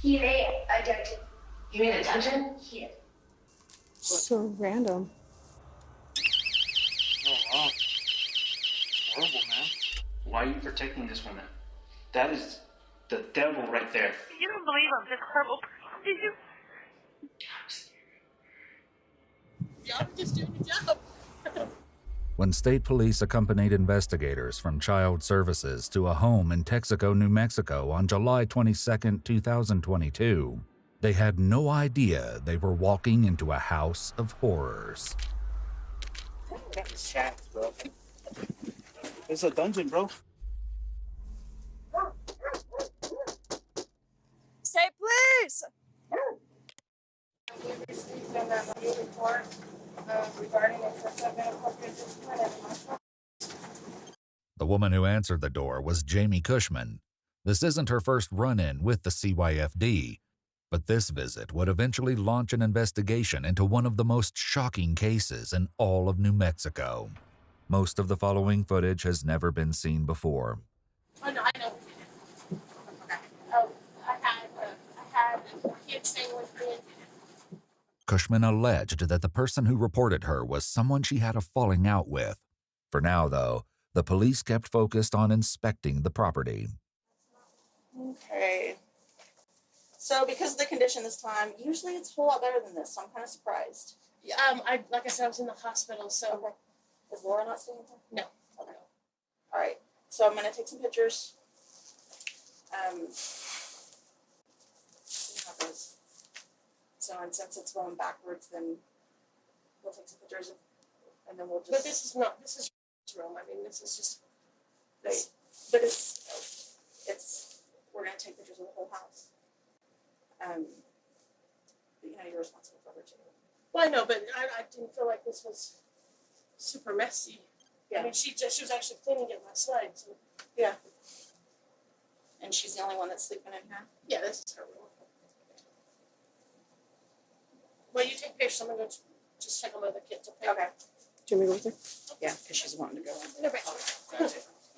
He made a dungeon. You mean a dungeon? Yeah. So random. Oh, wow. Horrible, man. Why are you protecting this woman? That is the devil right there. You don't believe I'm this horrible person, do you? Y'all are just doing your job. When state police accompanied investigators from Child Services to a home in Texaco, New Mexico on July 22, 2022, they had no idea they were walking into a house of horrors. That's shacks, bro. It's a dungeon, bro. Say please! We received a new report regarding excessive inappropriate discipline at the hospital. The woman who answered the door was Jamie Cushman. This isn't her first run-in with the CYFD, but this visit would eventually launch an investigation into one of the most shocking cases in all of New Mexico. Most of the following footage has never been seen before. Oh, no, I know. Okay. Oh, I had a kid staying with me. Cushman alleged that the person who reported her was someone she had a falling out with. For now, though, the police kept focused on inspecting the property. Okay. So because of the condition this time, usually it's a whole lot better than this, so I'm kind of surprised. Yeah, like I said, I was in the hospital, so. Okay. Is Laura not staying here? No. Okay. All right. So I'm going to take some pictures. See how it goes. So, and since it's going backwards, then we'll take some pictures and then we'll just. But this is room. I mean, this is just. Right. But it's. We're going to take pictures of the whole house. But you know, you're responsible for her too. Well, I know, but I didn't feel like this was super messy. Yeah. I mean, she was actually cleaning it last night. So. Yeah. And she's the only one that's sleeping in here? Yeah, this is her room. Well, you take pictures. I'm going to just check on the kids. Okay. Do you want me to go with her? Yeah, because she's wanting to go in. They're back. No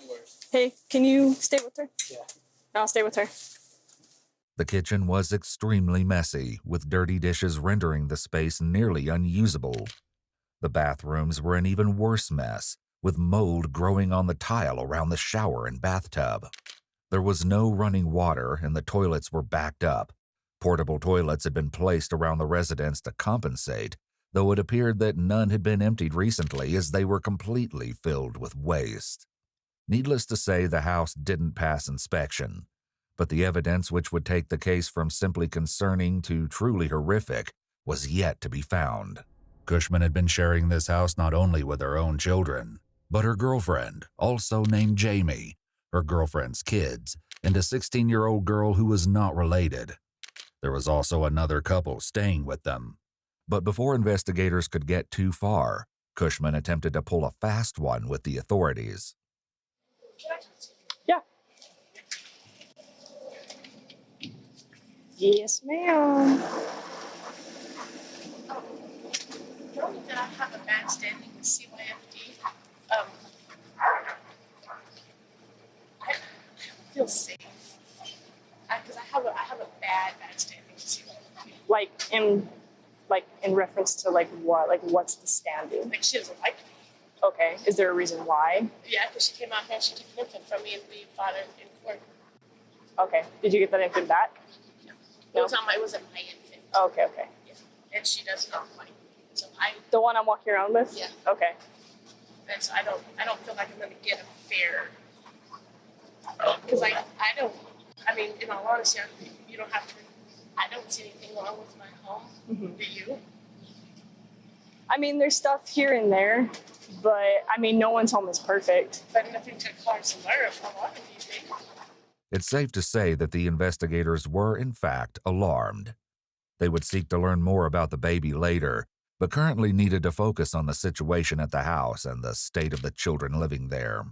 worries. Hey, can you stay with her? Yeah. I'll stay with her. The kitchen was extremely messy, with dirty dishes rendering the space nearly unusable. The bathrooms were an even worse mess, with mold growing on the tile around the shower and bathtub. There was no running water and the toilets were backed up. Portable toilets had been placed around the residence to compensate, though it appeared that none had been emptied recently as they were completely filled with waste. Needless to say, the house didn't pass inspection, but the evidence which would take the case from simply concerning to truly horrific was yet to be found. Cushman had been sharing this house not only with her own children, but her girlfriend, also named Jamie, her girlfriend's kids, and a 16-year-old girl who was not related. There was also another couple staying with them. But before investigators could get too far, Cushman attempted to pull a fast one with the authorities. Yeah. Yes, ma'am. Knowing that I have a bad standing with CYFD, I don't feel safe. Because I have a bad standing with CYFD. Like in reference to what? Like what's the standing? Like she doesn't like me. Okay. Is there a reason why? Yeah, because she came out here and she took an infant from me and we fought in court. Okay. Did you get that infant back? No. It wasn't my infant. Okay. Yeah. And she does not like me. So the one I'm walking around with? Yeah. Okay. And so I don't feel like I'm gonna get a fair, because in all honesty, you don't have to. I don't see anything wrong with my home. Mm-hmm. Do you? I mean, there's stuff here and there, but I mean, no one's home is perfect. But nothing to cause alarm of these things. It's safe to say that the investigators were, in fact, alarmed. They would seek to learn more about the baby later, but currently needed to focus on the situation at the house and the state of the children living there.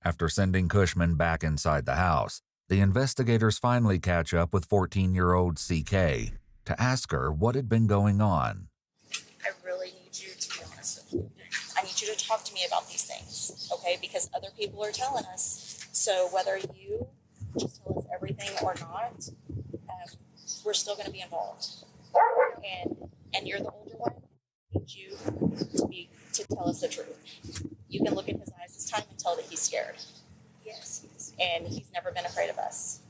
After sending Cushman back inside the house, the investigators finally catch up with 14-year-old CK to ask her what had been going on. I really need you to be honest with me. I need you to talk to me about these things, okay? Because other people are telling us. So whether you just tell us everything or not, we're still going to be involved. And you're the older one. I need you to tell us the truth. You can look in his eyes this time and tell that he's scared. Yes. And he's never been afraid of us.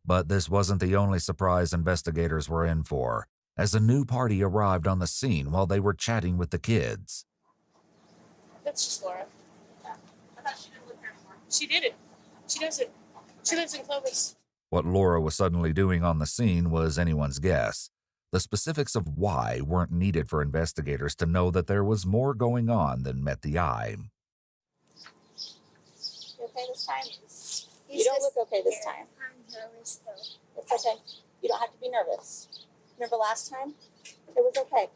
But this wasn't the only surprise investigators were in for, as a new party arrived on the scene while they were chatting with the kids. That's just Laura. Yeah. I thought she didn't live here anymore. She didn't. She doesn't. She lives in Clovis. What Laura was suddenly doing on the scene was anyone's guess. The specifics of why weren't needed for investigators to know that there was more going on than met the eye. You okay this time? You don't look okay this time. I'm nervous though. It's okay. You don't have to be nervous. Remember last time? It was okay.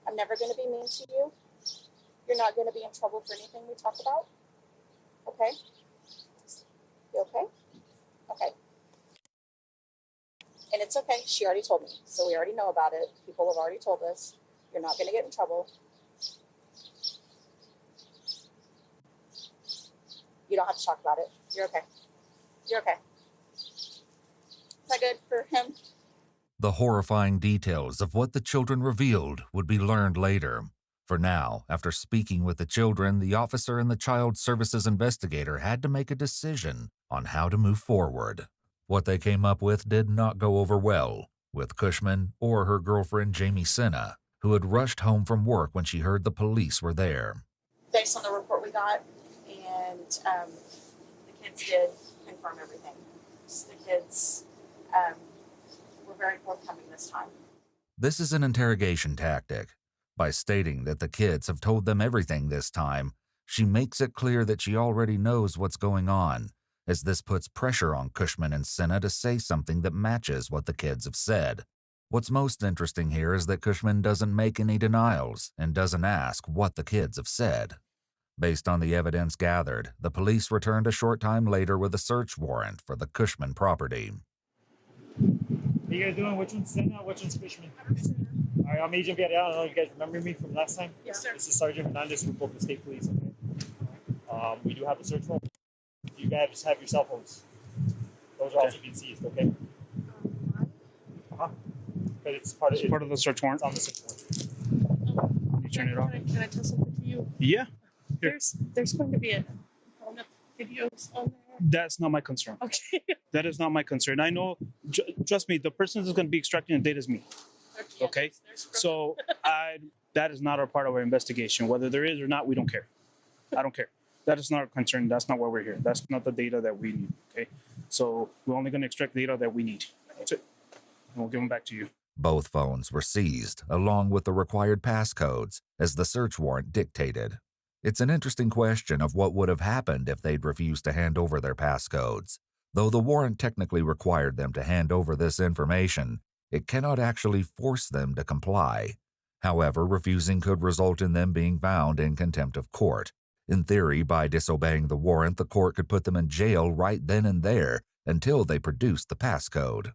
I'm never going to be mean to you. You're not going to be in trouble for anything we talk about. Okay? You okay? Okay. And it's okay. She already told me. So we already know about it. People have already told us. You're not going to get in trouble. You don't have to talk about it. You're okay. You're okay. Is that good for him? The horrifying details of what the children revealed would be learned later. For now, after speaking with the children, the officer and the child services investigator had to make a decision on how to move forward. What they came up with did not go over well with Cushman or her girlfriend Jamie Senna, who had rushed home from work when she heard the police were there. Based on the report we got, and the kids did confirm everything. So the kids were very forthcoming this time. This is an interrogation tactic. By stating that the kids have told them everything this time, she makes it clear that she already knows what's going on, as this puts pressure on Cushman and Senna to say something that matches what the kids have said. What's most interesting here is that Cushman doesn't make any denials and doesn't ask what the kids have said. Based on the evidence gathered, the police returned a short time later with a search warrant for the Cushman property. What are you guys doing? Which one's Senna? Which one's Cushman? All right, I'm Agent Villarreal. I don't know if you guys remember me from last time. Yes, sir. This is Sergeant Hernandez with Boca State Police. Okay. We do have a search warrant. You guys just have your cell phones. Those are also being seized. Okay. Because it's part of the search warrant. It's on the search warrant. You turn it off. Can I tell something to you? Yeah. There's going to be a phone up videos on there. That's not my concern. Okay. That is not my concern. I know, trust me, the person who's going to be extracting the data is me. Okay? So that is not a part of our investigation. Whether there is or not, we don't care. I don't care. That is not our concern. That's not why we're here. That's not the data that we need. Okay? So we're only going to extract data that we need. That's it. And we'll give them back to you. Both phones were seized, along with the required passcodes, as the search warrant dictated. It's an interesting question of what would have happened if they'd refused to hand over their passcodes. Though the warrant technically required them to hand over this information, it cannot actually force them to comply. However, refusing could result in them being found in contempt of court. In theory, by disobeying the warrant, the court could put them in jail right then and there until they produced the passcode.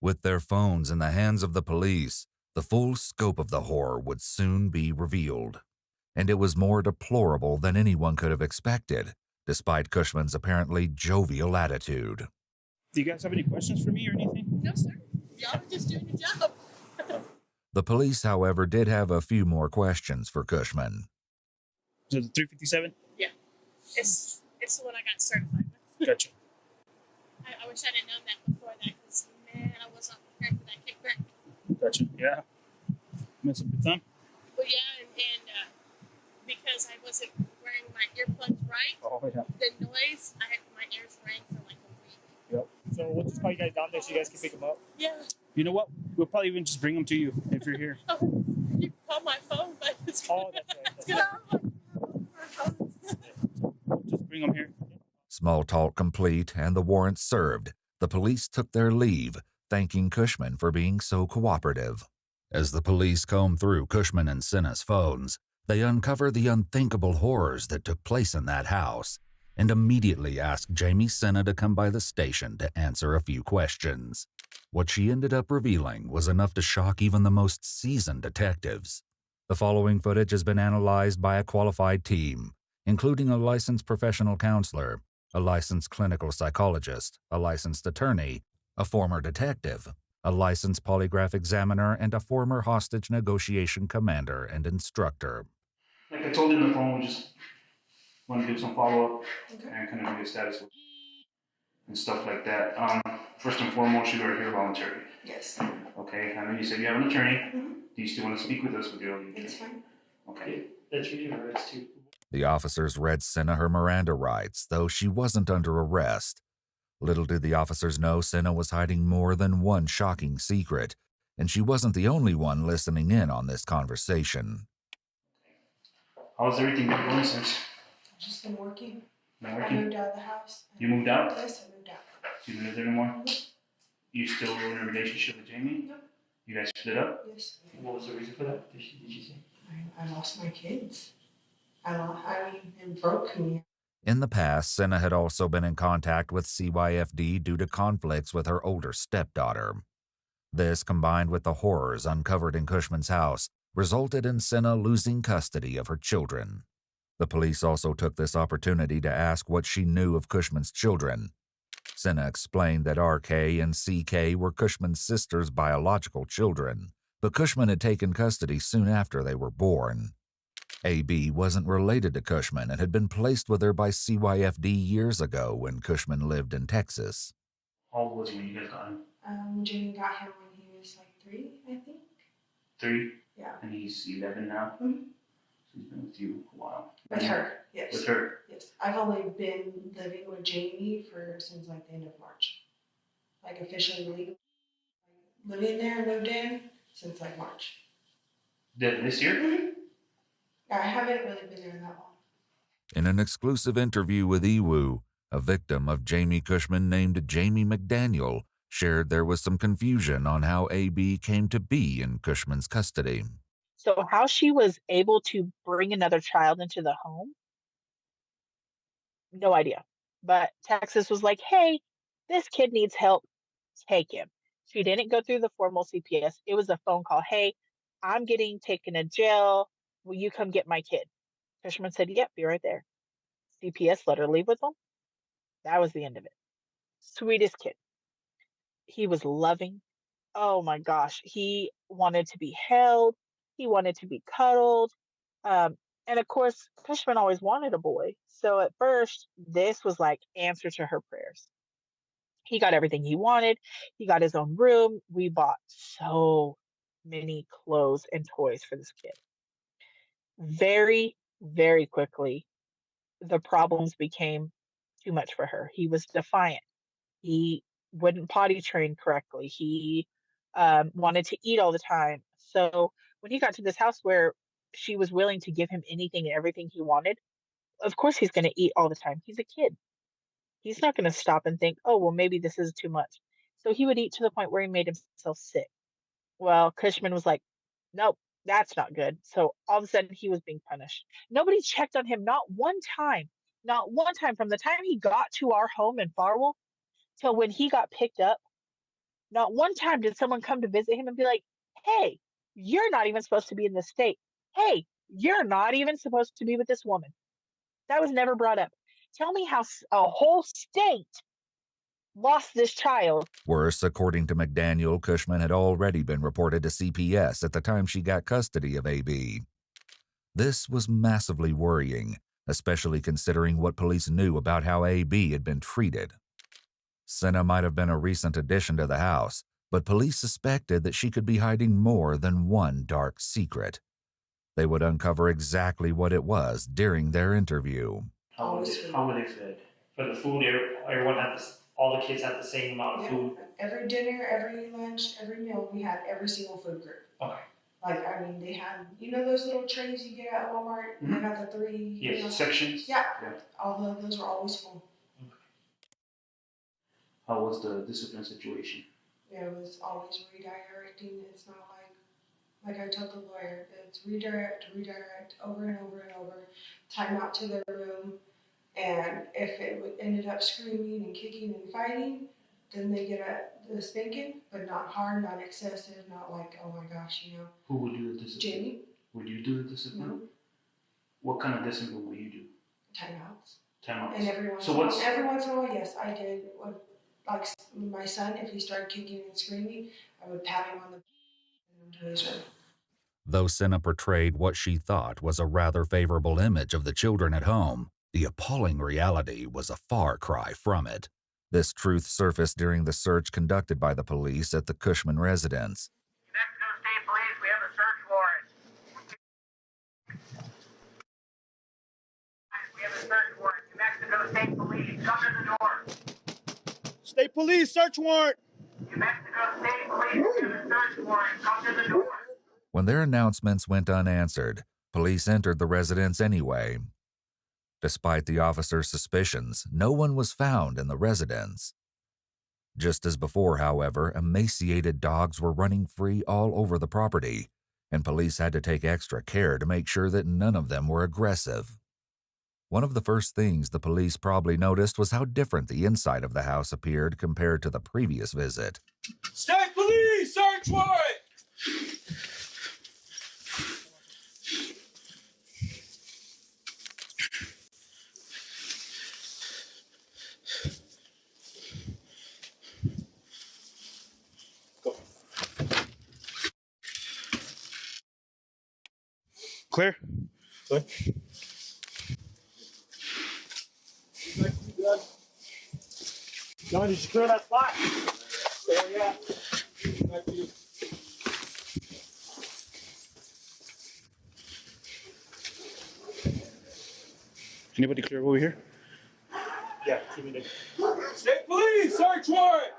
With their phones in the hands of the police, the full scope of the horror would soon be revealed. And it was more deplorable than anyone could have expected, despite Cushman's apparently jovial attitude. Do you guys have any questions for me or anything? No, sir. Y'all are just doing your job. The police, however, did have a few more questions for Cushman. Is it the 357? Yeah. It's the one I got certified with. Gotcha. I wish I'd have known that before that, because, man, I wasn't prepared for that kickback. Gotcha. Yeah. Mess up your thumb? Well, yeah, and because I wasn't wearing my earplugs right, Oh, yeah. the noise, my ears rang for like a week. Yep. So we'll just call you guys down there so you guys can pick them up. Yeah. You know what? We'll probably even just bring them to you if you're here. Oh, you can call my phone, but it's Oh, that's right. it's gonna Just bring them here. Small talk complete and the warrant served, the police took their leave, thanking Cushman for being so cooperative. As the police combed through Cushman and Senna's phones, they uncover the unthinkable horrors that took place in that house, and immediately asked Jamie Senna to come by the station to answer a few questions. What she ended up revealing was enough to shock even the most seasoned detectives. The following footage has been analyzed by a qualified team, including a licensed professional counselor, a licensed clinical psychologist, a licensed attorney, a former detective, a licensed polygraph examiner, and a former hostage negotiation commander and instructor. Like I told you on the phone, we just want to do some follow-up and kind of do a status and stuff like that. First and foremost, you are here voluntarily. Yes. Okay, I know you said you have an attorney. Do you still want to speak with us with your attorney? It's fine. Okay. That's reading her rights too. The officers read Senna her Miranda rights, though she wasn't under arrest. Little did the officers know Senna was hiding more than one shocking secret, and she wasn't the only one listening in on this conversation. How's everything been going since? I've just been working. Been I working? moved out of the house. You moved out? Yes, I moved out. You don't live there anymore? You still in a relationship with Jamie? Yep. You guys split up? Yes. What was the reason for that? Did she say? I lost my kids. It broke me. In the past, Senna had also been in contact with CYFD due to conflicts with her older stepdaughter. This, combined with the horrors uncovered in Cushman's house, resulted in Senna losing custody of her children. The police also took this opportunity to ask what she knew of Cushman's children. Senna explained that RK and CK were Cushman's sister's biological children, but Cushman had taken custody soon after they were born. AB wasn't related to Cushman and had been placed with her by CYFD years ago when Cushman lived in Texas. How old was he when you guys got him? Jimmy got him when he was like 3, I think. 3? Yeah. And he's 11 now? Mm-hmm. So he's been with you a while. With her, yes. With her? Yes. I've only been living with Jamie since like the end of March. Like officially legal. Living there, moved in since like March. This year? Mm-hmm. I haven't really been there that long. In an exclusive interview with EWU, a victim of Jamie Cushman named Jamie McDaniel shared there was some confusion on how AB came to be in Cushman's custody. So how she was able to bring another child into the home? No idea. But Texas was like, hey, this kid needs help. Take him. She didn't go through the formal CPS. It was a phone call. Hey, I'm getting taken to jail. Will you come get my kid? Cushman said, yep, be right there. CPS let her leave with them. That was the end of it. Sweetest kid. He was loving. Oh my gosh. He wanted to be held. He wanted to be cuddled. And of course, Cushman always wanted a boy. So at first, this was like answer to her prayers. He got everything he wanted. He got his own room. We bought so many clothes and toys for this kid. Very, very quickly, the problems became too much for her. He was defiant. He wouldn't potty train correctly. He wanted to eat all the time. So when he got to this house where she was willing to give him anything and everything he wanted, of course he's going to eat all the time. He's a kid. He's not going to stop and think, oh, well, maybe this is too much. So he would eat to the point where he made himself sick. Well, Cushman was like, nope, that's not good. So all of a sudden he was being punished. Nobody checked on him, not one time from the time he got to our home in Farwell till when he got picked up. Not one time did someone come to visit him and be like, hey, you're not even supposed to be in this state. Hey, you're not even supposed to be with this woman. That was never brought up. Tell me how a whole state lost this child. Worse, according to McDaniel, Cushman had already been reported to CPS at the time she got custody of AB. This was massively worrying, especially considering what police knew about how AB had been treated. Senna might have been a recent addition to the house, but police suspected that she could be hiding more than one dark secret. They would uncover exactly what it was during their interview. How were they fed? For the food, everyone had all the kids had the same amount of Yeah. food. Every dinner, every lunch, every meal, we had every single food group. Okay. Like, I mean, they had, those little trays you get at Walmart? Mhm. They got the 3, Yes, sections? Yeah. All of those were always full. How was the discipline situation? Yeah, it was always redirecting. It's not like I told the lawyer, it's redirect, over and over and over, time out to their room. And if it ended up screaming and kicking and fighting, then they get the spanking, but not hard, not excessive, not like, oh my gosh, Who would do the discipline? Jamie? Would you do the discipline? No. What kind of discipline would you do? Timeouts. Timeouts. And every once in a while, yes, I did. Like my son, if he started kicking and screaming, I would pat him on the and taser. Though Senna portrayed what she thought was a rather favorable image of the children at home, the appalling reality was a far cry from it. This truth surfaced during the search conducted by the police at the Cushman residence. New Mexico State Police, we have a search warrant. We have a search warrant. New Mexico State Police, come to the door. State police, search warrant. New Mexico State Police, we have a search warrant. Come to the door. When their announcements went unanswered, police entered the residence anyway. Despite the officer's suspicions, no one was found in the residence. Just as before, however, emaciated dogs were running free all over the property, and police had to take extra care to make sure that none of them were aggressive. One of the first things the police probably noticed was how different the inside of the house appeared compared to the previous visit. State police, search warrant. Clear? Clear. John, did you clear that spot? There we are. Back to you. Anybody clear over here? Yeah, keep it in. State police, search warrant.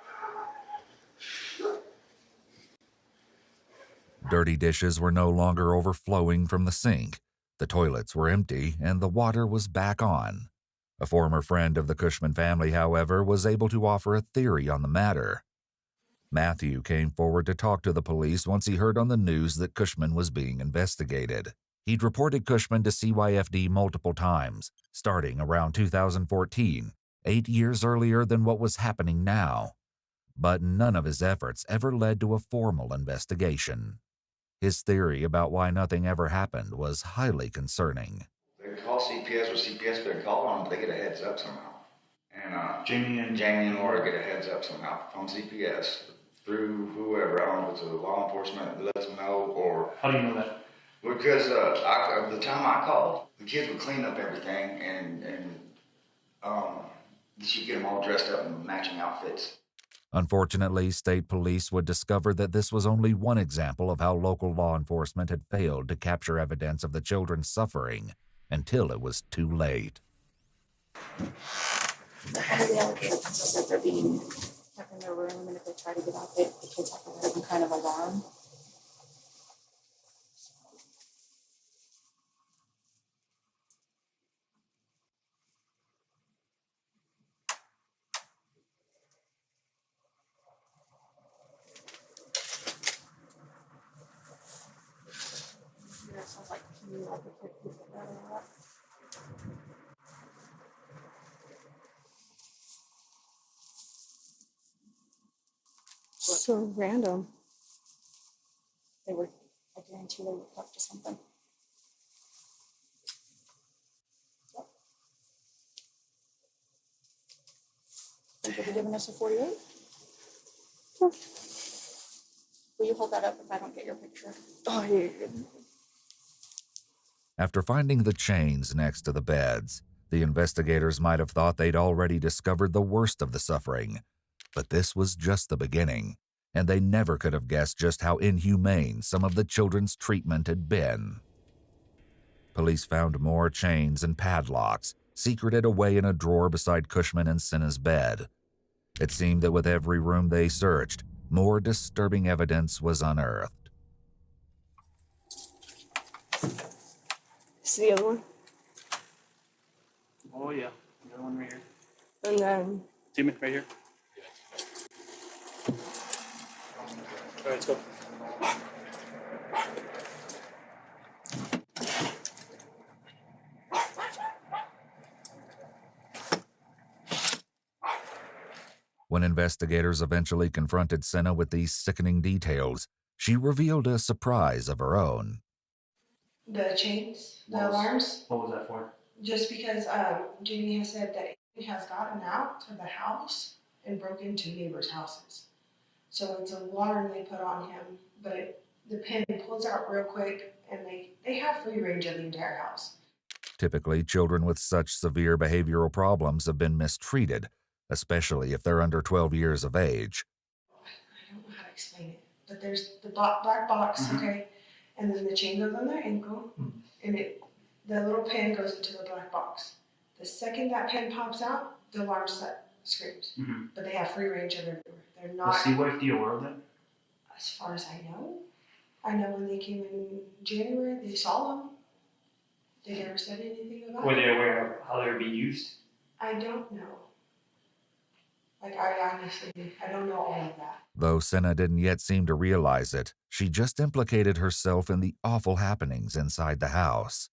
Dirty dishes were no longer overflowing from the sink. The toilets were empty, and the water was back on. A former friend of the Cushman family, however, was able to offer a theory on the matter. Matthew came forward to talk to the police once he heard on the news that Cushman was being investigated. He'd reported Cushman to CYFD multiple times, starting around 2014, 8 years earlier than what was happening now. But none of his efforts ever led to a formal investigation. His theory about why nothing ever happened was highly concerning. They call CPS or CPS, they call on them, they get a heads up somehow. And Jamie and Laura get a heads up somehow from CPS through whoever. I don't know if it's a law enforcement that lets them know or. How do you know that? Because the time I called, the kids would clean up everything and she'd get them all dressed up in matching outfits. Unfortunately, state police would discover that this was only one example of how local law enforcement had failed to capture evidence of the children's suffering until it was too late. How do the allegations that they're being kept in their room, and if they try to get out, the kids have to have some kind of alarm? Yeah, it sounds like to me like the kid keeps it rather up. So random. I guarantee they were up to something. Yep. Think you'll be giving us a 48? Yeah. Will you hold that up if I don't get your picture? Oh, yeah. After finding the chains next to the beds, the investigators might have thought they'd already discovered the worst of the suffering. But this was just the beginning, and they never could have guessed just how inhumane some of the children's treatment had been. Police found more chains and padlocks, secreted away in a drawer beside Cushman and Senna's bed. It seemed that with every room they searched, more disturbing evidence was unearthed. This is the other one. Oh yeah, the other one right here. And then See me right here. All right, let's go. When investigators eventually confronted Senna with these sickening details, she revealed a surprise of her own. The chains, the alarms, What was that for? just because Jamie has said that he has gotten out of the house and broke into neighbors' houses. So it's a alarm they put on him, but the pin pulls out real quick, and they have free range of the entire house. Typically, children with such severe behavioral problems have been mistreated, especially if they're under 12 years of age. I don't know how to explain it, but there's the black box, okay, and then the chain goes on their ankle, and the little pin goes into the black box. The second that pin pops out, the alarm screams. But they have free range of everywhere. They're not. Was Sea Wife aware of that? As far as I know when they came in January, they saw them. They never said anything about Were it. they aware of how they were being used? I don't know. Like, I honestly, I don't know all of that. Though Senna didn't yet seem to realize it, she just implicated herself in the awful happenings inside the house.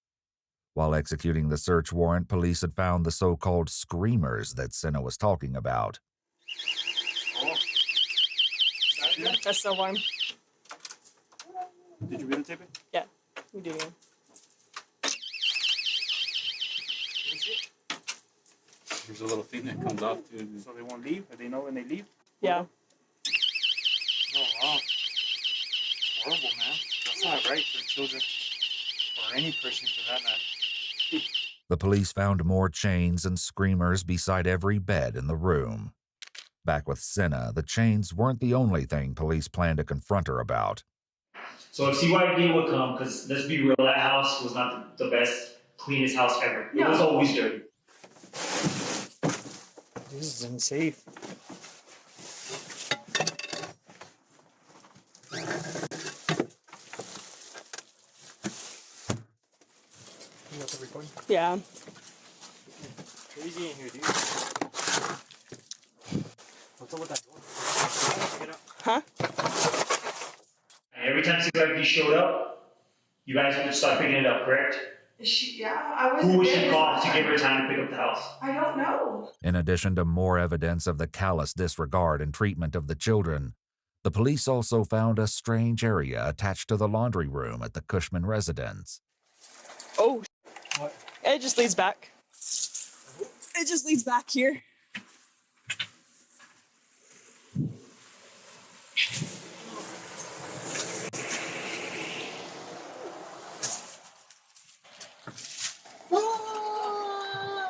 While executing the search warrant, police had found the so-called screamers that Senna was talking about. That's the alarm. Did you videotape it? Yeah, we do. There's a little thing that comes off too. So they won't leave? They know when they leave? Yeah. Oh wow. Horrible, man. That's not right for children. Or any person for that matter. The police found more chains and screamers beside every bed in the room. Back with Senna, the chains weren't the only thing police planned to confront her about. So if CYD would come, because let's be real, that house was not the best, cleanest house ever. It was always dirty. This is unsafe. You got the recording? Yeah. Crazy in here, dude. What's up with that door? Huh? And every time CYD showed up, you guys would start picking it up, correct? I was. Who was she called to give her time to pick up the house? I don't know. In addition to more evidence of the callous disregard and treatment of the children, the police also found a strange area attached to the laundry room at the Cushman residence. Oh. What? It just leads back. It just leads back here.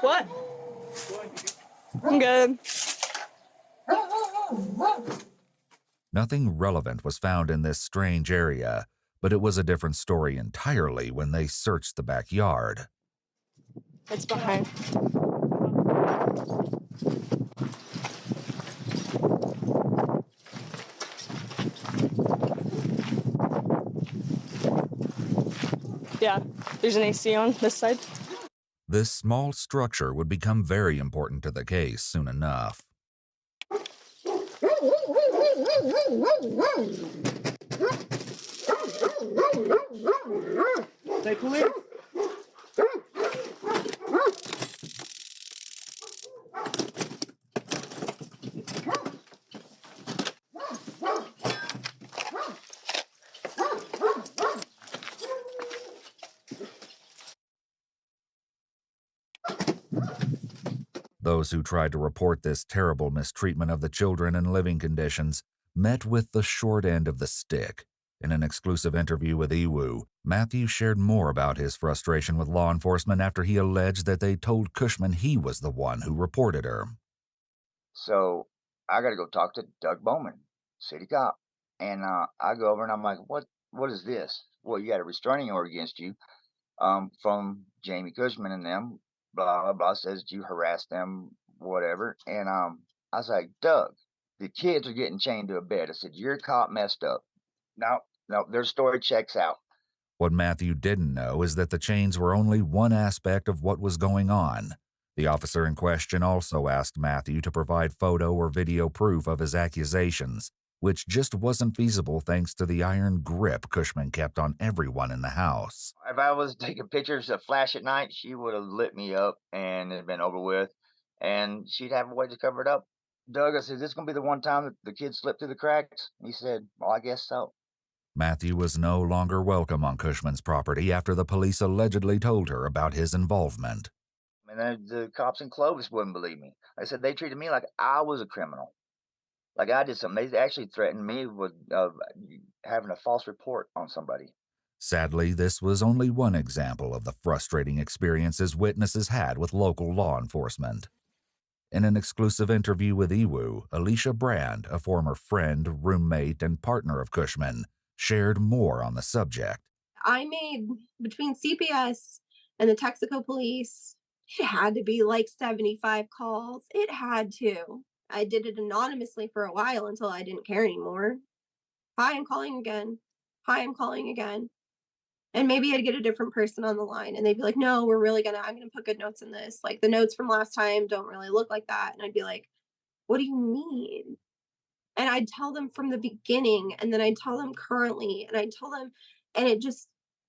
What? I'm good. Nothing relevant was found in this strange area, but it was a different story entirely when they searched the backyard. It's behind. Yeah, there's an AC on this side. This small structure would become very important to the case soon enough. They pull in. Those who tried to report this terrible mistreatment of the children and living conditions met with the short end of the stick. In an exclusive interview with Iwu, Matthew shared more about his frustration with law enforcement after he alleged that they told Cushman he was the one who reported her. So I got to go talk to Doug Bowman, city cop. And I go over and I'm like, what is this? Well, you got a restraining order against you from Jamie Cushman and them. Blah, blah, blah, says you harassed them, whatever. And I was like, Doug, the kids are getting chained to a bed. I said, your cop messed up. No, their story checks out. What Matthew didn't know is that the chains were only one aspect of what was going on. The officer in question also asked Matthew to provide photo or video proof of his accusations, which just wasn't feasible thanks to the iron grip Cushman kept on everyone in the house. If I was taking pictures of Flash at night, she would have lit me up and it'd been over with. And she'd have a way to cover it up. Doug, I said, is this going to be the one time that the kids slipped through the cracks? He said, well, I guess so. Matthew was no longer welcome on Cushman's property after the police allegedly told her about his involvement. And then the cops in Clovis wouldn't believe me. I said, they treated me like I was a criminal. Like I did something. They actually threatened me with having a false report on somebody. Sadly, this was only one example of the frustrating experiences witnesses had with local law enforcement. In an exclusive interview with Iwu, Alicia Brand, a former friend, roommate, and partner of Cushman, shared more on the subject. I made, between CPS and the Texaco police, it had to be like 75 calls. It had to. I did it anonymously for a while until I didn't care anymore. Hi, I'm calling again. Hi, I'm calling again. And maybe I'd get a different person on the line and they'd be like, no, I'm gonna put good notes in this. Like the notes from last time don't really look like that. And I'd be like, what do you mean? And I'd tell them from the beginning, and then I'd tell them currently, and I'd tell them, and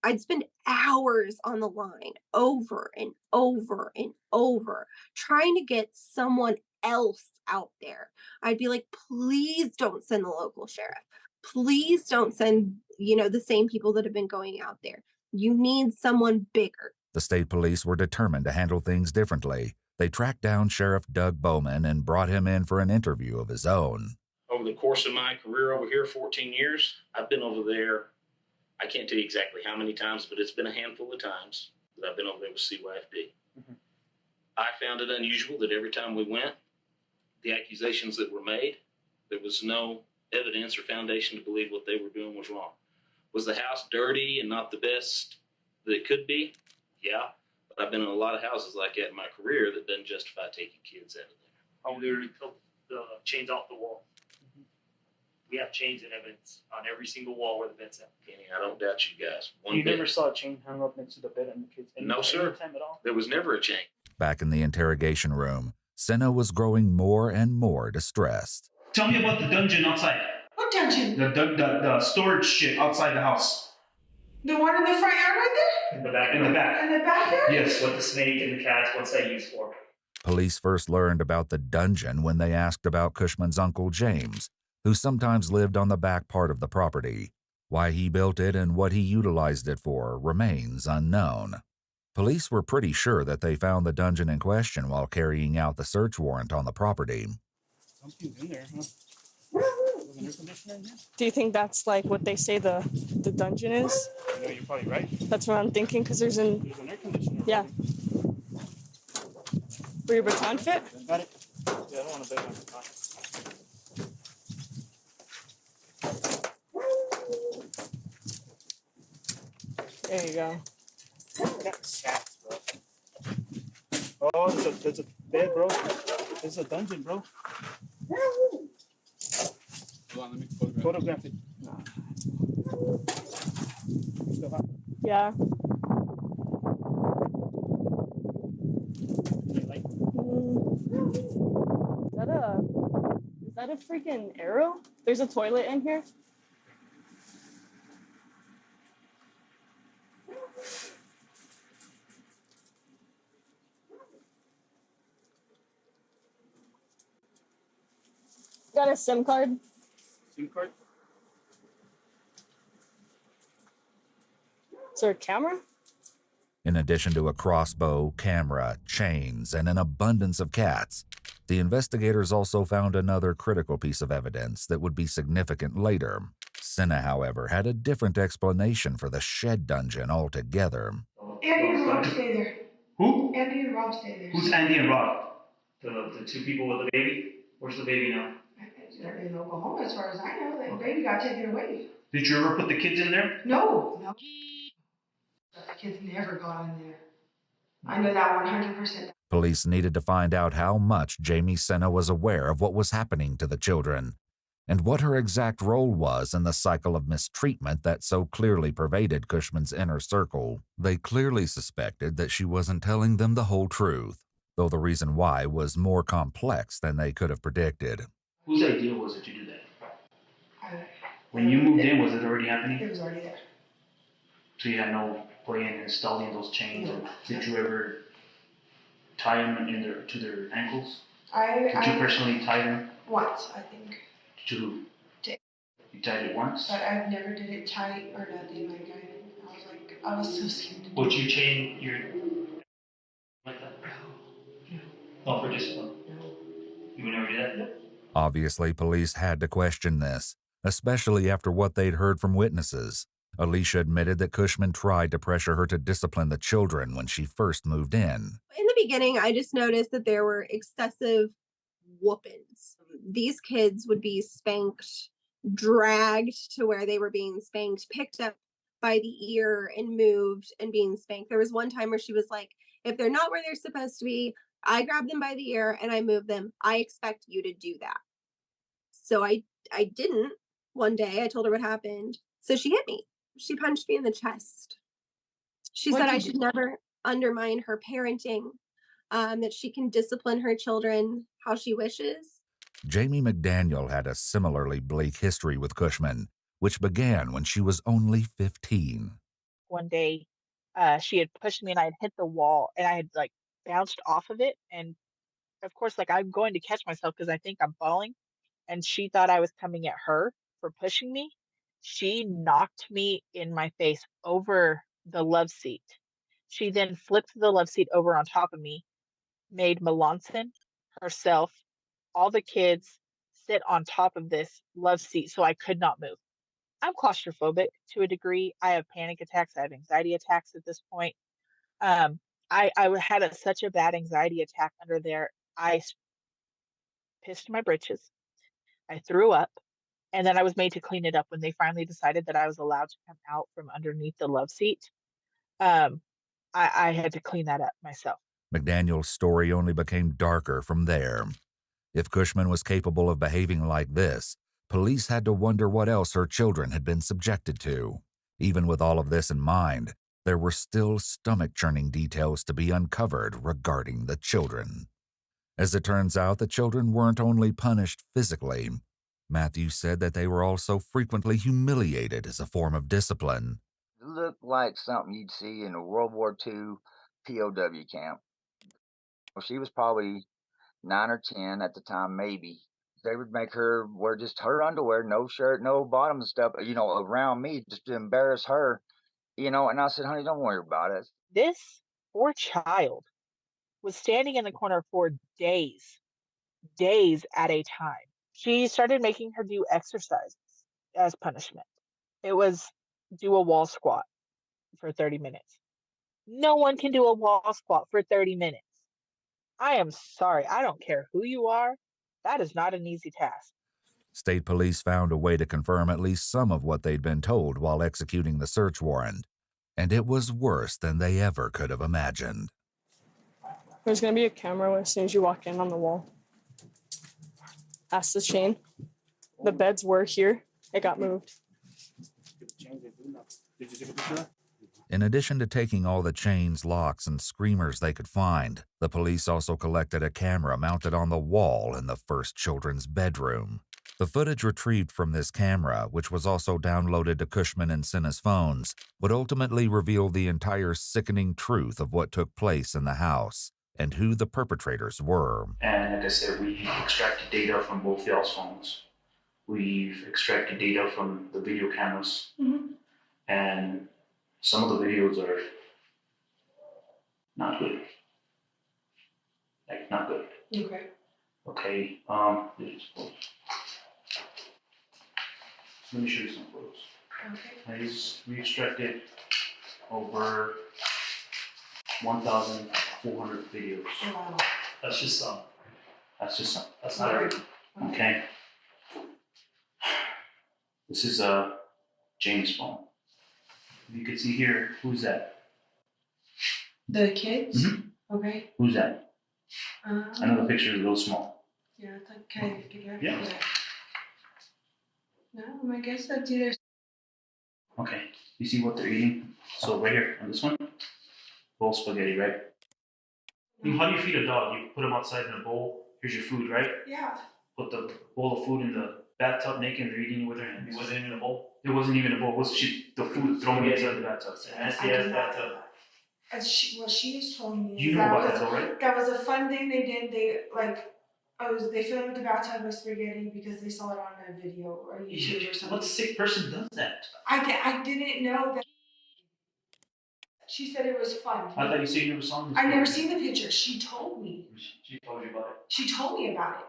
I'd spend hours on the line over and over and over trying to get someone else out there. I'd be like, please don't send the local sheriff. Please don't send, the same people that have been going out there. You need someone bigger. The state police were determined to handle things differently. They tracked down Sheriff Doug Bowman and brought him in for an interview of his own. Over the course of my career over here, 14 years, I've been over there, I can't tell you exactly how many times, but it's been a handful of times that I've been over there with CYFD. Mm-hmm. I found it unusual that every time we went, the accusations that were made, there was no evidence or foundation to believe what they were doing was wrong. Was the house dirty and not the best that it could be? Yeah, but I've been in a lot of houses like that in my career that doesn't justify taking kids out of there. I literally took the chains off the wall. We have chains and evidence on every single wall where the bed's at. Kenny, I don't doubt you guys. You never saw a chain hung up next to the bed and the kids? No, sir. Time at all? There was never a chain. Back in the interrogation room, Senna was growing more and more distressed. Tell me about the dungeon outside. What dungeon? The storage shit outside the house. The one in the front yard right there? In the back. In the back. In the backyard? Yes. What the snake and the cats, what's that used for? Police first learned about the dungeon when they asked about Cushman's uncle James, who sometimes lived on the back part of the property. Why he built it and what he utilized it for remains unknown. Police were pretty sure that they found the dungeon in question while carrying out the search warrant on the property. Something's in there, huh? An air conditioner in here? Do you think that's like what they say the dungeon is? No, you're probably right. That's what I'm thinking, because there's an air conditioner. Yeah. Were your baton fit? Got it. Yeah, I don't want to bang my baton. There you go. That's cats, bro. Oh, there's a bed, bro. There's a dungeon, bro. Hold on, let me photograph it. Yeah. Is that a freaking arrow? There's a toilet in here? Got a SIM card? SIM card? Is there a camera? In addition to a crossbow, camera, chains, and an abundance of cats, the investigators also found another critical piece of evidence that would be significant later. Senna, however, had a different explanation for the shed dungeon altogether. Andy and Rob stay there. Who? Andy and Rob stay there. Who's Andy and Rob? The two people with the baby? Where's the baby now? They're in Oklahoma, as far as I know. The baby got taken away. Did you ever put the kids in there? No. The kids never got in there. I know that 100%. Police needed to find out how much Jamie Senna was aware of what was happening to the children, and what her exact role was in the cycle of mistreatment that so clearly pervaded Cushman's inner circle. They clearly suspected that she wasn't telling them the whole truth, though the reason why was more complex than they could have predicted. Whose idea was it to do that? When you moved in, was it already happening? It was already there. So you had no play in installing those chains? No. Did you ever tie them to their ankles? Did you personally tie them? Once, I think. To who? You tied it once? But I never did it tight or nothing. I was so scared. Would you chain your like that? No. Not for discipline? No. You would never do that? No. Obviously, police had to question this, especially after what they'd heard from witnesses. Alicia admitted that Cushman tried to pressure her to discipline the children when she first moved in. In the beginning, I just noticed that there were excessive whoopings. These kids would be spanked, dragged to where they were being spanked, picked up by the ear and moved and being spanked. There was one time where she was like, if they're not where they're supposed to be, I grab them by the ear and I move them. I expect you to do that. So I didn't. One day I told her what happened. So she hit me. She punched me in the chest. She said I should never undermine her parenting, that she can discipline her children how she wishes. Jamie McDaniel had a similarly bleak history with Cushman, which began when she was only 15. One day, she had pushed me and I had hit the wall and I had like bounced off of it. And of course, like I'm going to catch myself because I think I'm falling. And she thought I was coming at her for pushing me. She knocked me in my face over the love seat. She then flipped the love seat over on top of me, made Melanson, herself, all the kids sit on top of this love seat so I could not move. I'm claustrophobic to a degree. I have panic attacks. I have anxiety attacks at this point. I had such a bad anxiety attack under there. Pissed my britches. I threw up. And then I was made to clean it up when they finally decided that I was allowed to come out from underneath the love seat. I had to clean that up myself. McDaniel's story only became darker from there. If Cushman was capable of behaving like this, police had to wonder what else her children had been subjected to. Even with all of this in mind, there were still stomach-churning details to be uncovered regarding the children. As it turns out, the children weren't only punished physically. Matthew said that they were also frequently humiliated as a form of discipline. It looked like something you'd see in a World War II POW camp. Well, she was probably 9 or 10 at the time, maybe. They would make her wear just her underwear, no shirt, no bottom and stuff, around me just to embarrass her, and I said, honey, don't worry about it. This poor child was standing in the corner for days at a time. She started making her do exercises as punishment. It was do a wall squat for 30 minutes. No one can do a wall squat for 30 minutes. I am sorry. I don't care who you are. That is not an easy task. State police found a way to confirm at least some of what they'd been told while executing the search warrant, and it was worse than they ever could have imagined. There's going to be a camera as soon as you walk in on the wall. That's the chain. The beds were here. It got moved. In addition to taking all the chains, locks, and screamers they could find, the police also collected a camera mounted on the wall in the first children's bedroom. The footage retrieved from this camera, which was also downloaded to Cushman and Senna's phones, would ultimately reveal the entire sickening truth of what took place in the house and who the perpetrators were. And like I said, we extracted data from both y'all's phones. We've extracted data from the video cameras. And some of the videos are not good. Like, not good. Okay. Okay, let me show you some photos. Okay. We extracted over 1,400 videos. Wow. That's just some. That's not everything. Okay. This is James' phone. You can see here, who's that? The kids? Mm-hmm. Okay. Who's that? I know the picture is a little small. Yeah, okay. Yeah. No, I guess that's either. Okay. You see what they're eating? So right here on this one, bowl spaghetti, right? How do you feed a dog? You put them outside in a bowl. Here's your food, right? Yeah. Put the bowl of food in the bathtub naked and they're eating it with their hands. It wasn't even a bowl? It wasn't even a bowl. It was the food thrown inside the bathtub. Nasty ass bathtub. What she just told me. You know about that though, right? That was a fun thing they did. They filled the bathtub with spaghetti because they saw it on a video or YouTube or something. What sick person does that? I didn't know that. She said it was fun. I thought you said you never saw this. I've never seen the picture. She told me. She told you about it. She told me about it.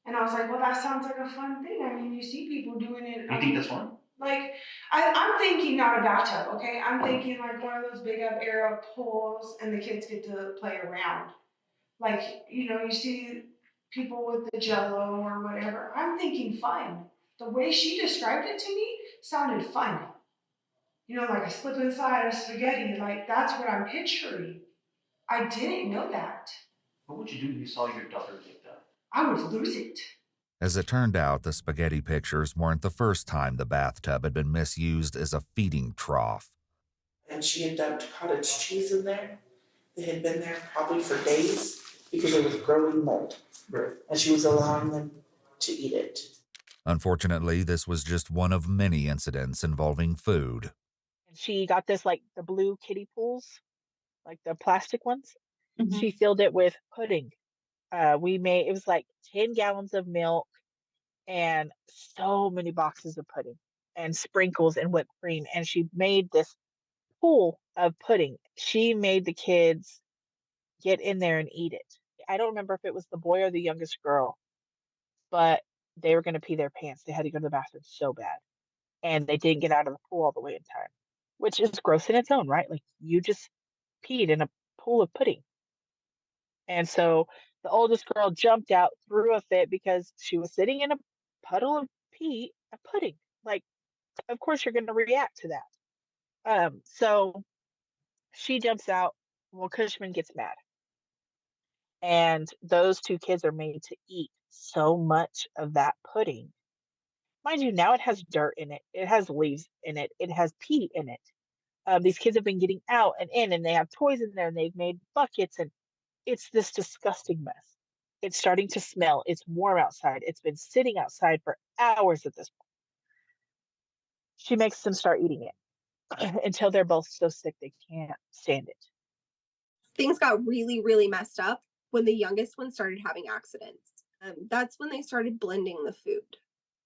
And I was like, well, that sounds like a fun thing. I mean, you see people doing it. You think that's fun? Like, I'm thinking not a bathtub, okay? I'm thinking like one of those big up air pools and the kids get to play around. Like, you know, you see people with the jello or whatever. I'm thinking fun. The way she described it to me sounded fun. You know, like a slip inside of spaghetti. Like, that's what I'm picturing. I didn't know that. What would you do if you saw your daughter like that? I would lose it. As it turned out, the spaghetti pictures weren't the first time the bathtub had been misused as a feeding trough. And she had dumped cottage cheese in there. They had been there probably for days because it was growing mold. Right. And she was allowing them to eat it. Unfortunately, this was just one of many incidents involving food. And she got this, like, the blue kiddie pools, like the plastic ones. Mm-hmm. She filled it with pudding. It was like 10 gallons of milk and so many boxes of pudding and sprinkles and whipped cream. And she made this pool of pudding. She made the kids get in there and eat it. I don't remember if it was the boy or the youngest girl, but they were going to pee their pants. They had to go to the bathroom so bad. And they didn't get out of the pool all the way in time, which is gross in its own, right? Like, you just peed in a pool of pudding. And so the oldest girl jumped out, threw a fit because she was sitting in a puddle of pudding. Like, of course you're going to react to that. So she jumps out. Well, Cushman gets mad. And those two kids are made to eat so much of that pudding. Mind you, now it has dirt in it. It has leaves in it. It has pee in it. These kids have been getting out and in, and they have toys in there, and they've made buckets, and it's this disgusting mess. It's starting to smell. It's warm outside. It's been sitting outside for hours at this point. She makes them start eating it until they're both so sick they can't stand it. Things got really, really messed up when the youngest one started having accidents. That's when they started blending the food.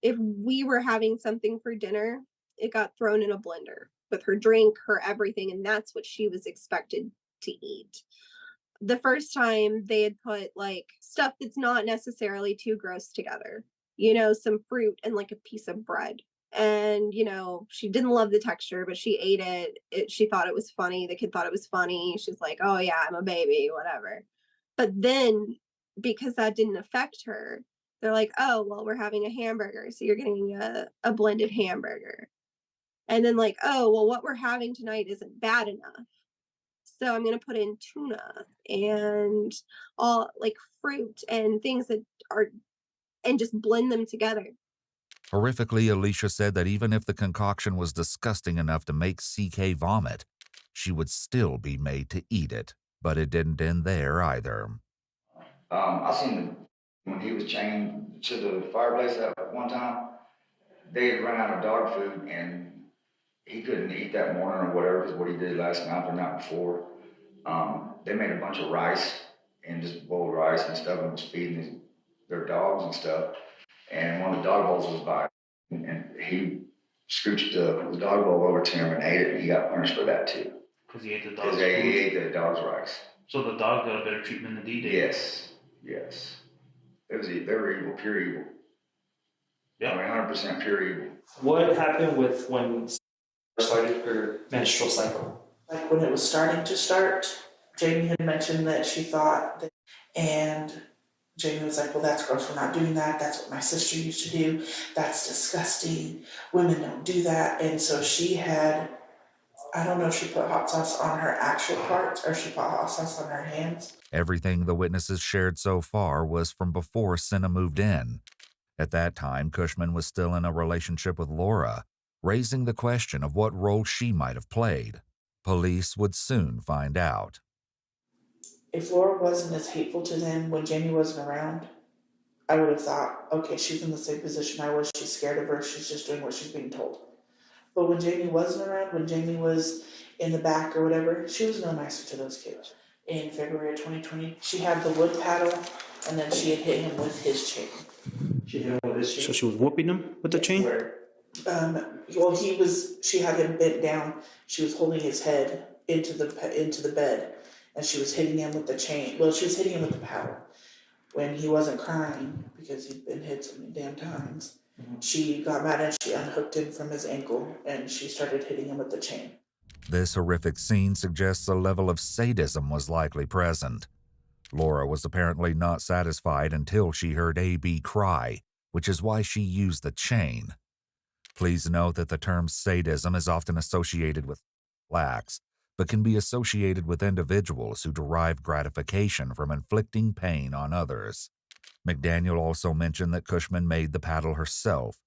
If we were having something for dinner, it got thrown in a blender with her drink, her everything, and that's what she was expected to eat. The first time they had put like stuff that's not necessarily too gross together, you know, some fruit and like a piece of bread. And, you know, she didn't love the texture, but she ate it. She thought it was funny. The kid thought it was funny. She's like, oh yeah, I'm a baby, whatever. But then because that didn't affect her, they're like, oh, well, we're having a hamburger. So you're getting a blended hamburger. And then like, oh, well, what we're having tonight isn't bad enough. So I'm going to put in tuna and all like fruit and things that are, and just blend them together. Horrifically, Alicia said that even if the concoction was disgusting enough to make CK vomit, she would still be made to eat it. But it didn't end there either. I seen him when he was chained to the fireplace at one time. They had run out of dog food and he couldn't eat that morning or whatever, is what he did last night or night before. They made a bunch of rice and just boiled rice and stuff and was feeding their dogs and stuff. And one of the dog bowls was by, and he scooched the dog bowl over to him and ate it, and he got punished for that too. Because he ate the dog's Because he ate the dog's rice. So the dog got a better treatment than he did? Yes. They were evil, pure evil. Yeah. I mean, 100% pure evil. What happened with when started her menstrual cycle? Like when it was starting to start, Jamie had mentioned that she thought that, and Jamie was like, well, that's gross, we're not doing that. That's what my sister used to do. That's disgusting. Women don't do that. And so she had, I don't know if she put hot sauce on her actual parts or she put hot sauce on her hands. Everything the witnesses shared so far was from before Senna moved in. At that time, Cushman was still in a relationship with Laura, raising the question of what role she might have played. Police would soon find out. If Laura wasn't as hateful to them when Jamie wasn't around, I would have thought, okay, she's in the same position I was. She's scared of her. She's just doing what she's being told. But when Jamie wasn't around, when Jamie was in the back or whatever, she was no nicer to those kids. In February of 2020, she had the wood paddle, and then she had hit him with his chain. She hit him with his chain? So she was whooping him with the chain? Well, she had him bent down. She was holding his head into the bed, and she was hitting him with the chain. Well, she was hitting him with the paddle. when he wasn't crying because he'd been hit so many damn times, she got mad and she unhooked him from his ankle and she started hitting him with the chain. This horrific scene suggests a level of sadism was likely present. Laura was apparently not satisfied until she heard AB cry, which is why she used the chain. Please note that the term sadism is often associated with acts, but can be associated with individuals who derive gratification from inflicting pain on others. McDaniel also mentioned that Cushman made the paddle herself.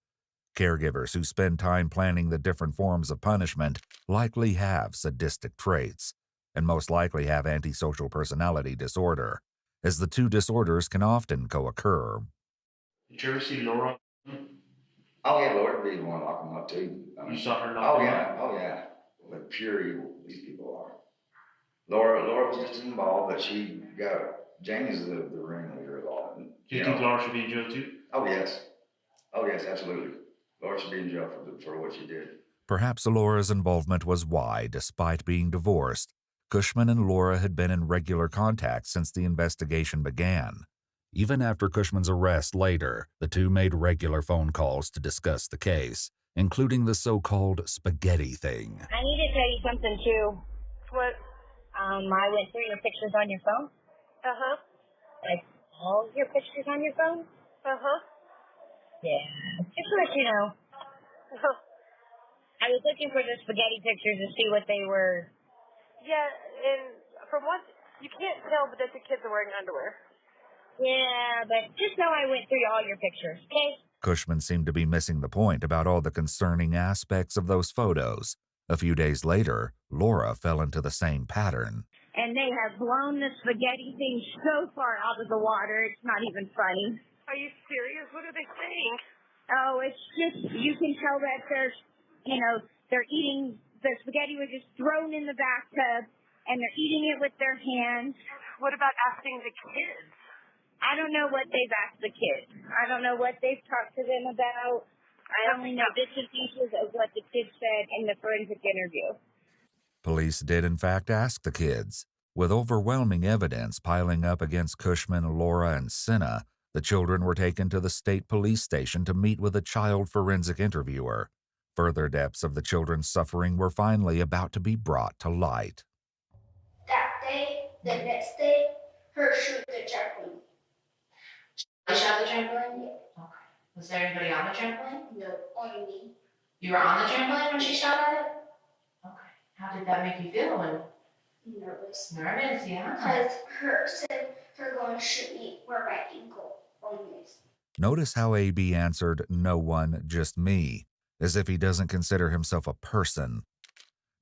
Caregivers who spend time planning the different forms of punishment likely have sadistic traits, and most likely have antisocial personality disorder, as the two disorders can often co-occur. Did you ever see Laura? Oh yeah, Lord would be the one to lock them up too. You saw her lock them up? Oh yeah. What pure evil these people are. Laura was just involved, but she got Jamie's the ringleader of all. Do you think Laura should be in jail too? Oh yes, absolutely. Laura should be in jail for what she did. Perhaps Laura's involvement was why, despite being divorced, Cushman and Laura had been in regular contact since the investigation began. Even after Cushman's arrest later, the two made regular phone calls to discuss the case, including the so-called spaghetti thing. I need to tell you something too. What? I went through your pictures on your phone. Uh-huh. Like all your pictures on your phone? Uh-huh. Yeah. Just to let you know. I was looking for the spaghetti pictures to see what they were. Yeah, and from what you can't tell, but that the kids are wearing underwear. Yeah, but just know I went through all your pictures, okay? Cushman seemed to be missing the point about all the concerning aspects of those photos. A few days later, Laura fell into the same pattern. And they have blown the spaghetti thing so far out of the water, it's not even funny. Are you serious? What are they saying? Oh, it's just, you can tell that they're eating, the spaghetti was just thrown in the bathtub, and they're eating it with their hands. What about asking the kids? I don't know what they've asked the kids. I don't know what they've talked to them about. I only know bits and pieces of what the kids said in the forensic interview. Police did in fact ask the kids. With overwhelming evidence piling up against Cushman, Laura, and Senna, the children were taken to the state police station to meet with a child forensic interviewer. Further depths of the children's suffering were finally about to be brought to light. That day, the next day, her shoot the trampoline. You shot the trampoline? Yeah. Okay. Was there anybody on the trampoline? No, only me. You were on the trampoline when she shot at it? Okay. How did that make you feel when? Nervous. Nervous, yeah. Because her said her going to shoot me where my ankle only is. Notice how AB answered, "No one, just me," as if he doesn't consider himself a person.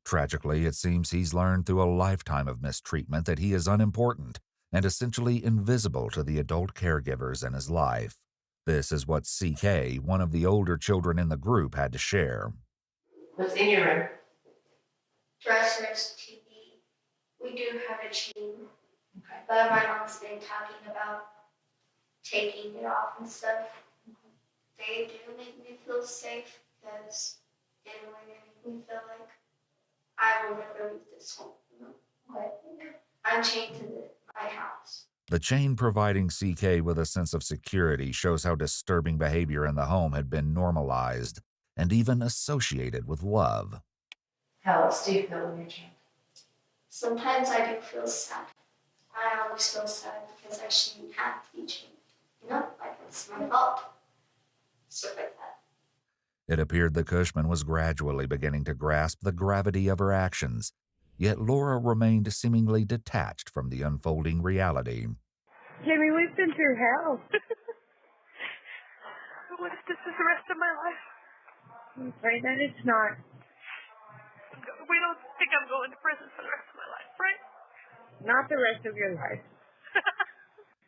Tragically, it seems he's learned through a lifetime of mistreatment that he is unimportant and essentially invisible to the adult caregivers in his life. This is what CK, one of the older children in the group, had to share. What's in your room? Dressers, TV. We do have a chain. Okay. But my mom's been talking about taking it off and stuff. They do make me feel safe because they really make me feel like I will never leave this home. Okay. I'm chained to my house. The chain providing CK with a sense of security shows how disturbing behavior in the home had been normalized and even associated with love. How else do you feel when you're chained? Sometimes I do feel sad. I always feel sad because I shouldn't have to be chained. Like it's my fault. Stuff like that. It appeared that Cushman was gradually beginning to grasp the gravity of her actions, yet Laura remained seemingly detached from the unfolding reality. Jamie, we've been through hell. What if this is the rest of my life? I'm afraid that it's not. We don't think I'm going to prison for the rest of my life, right? Not the rest of your life.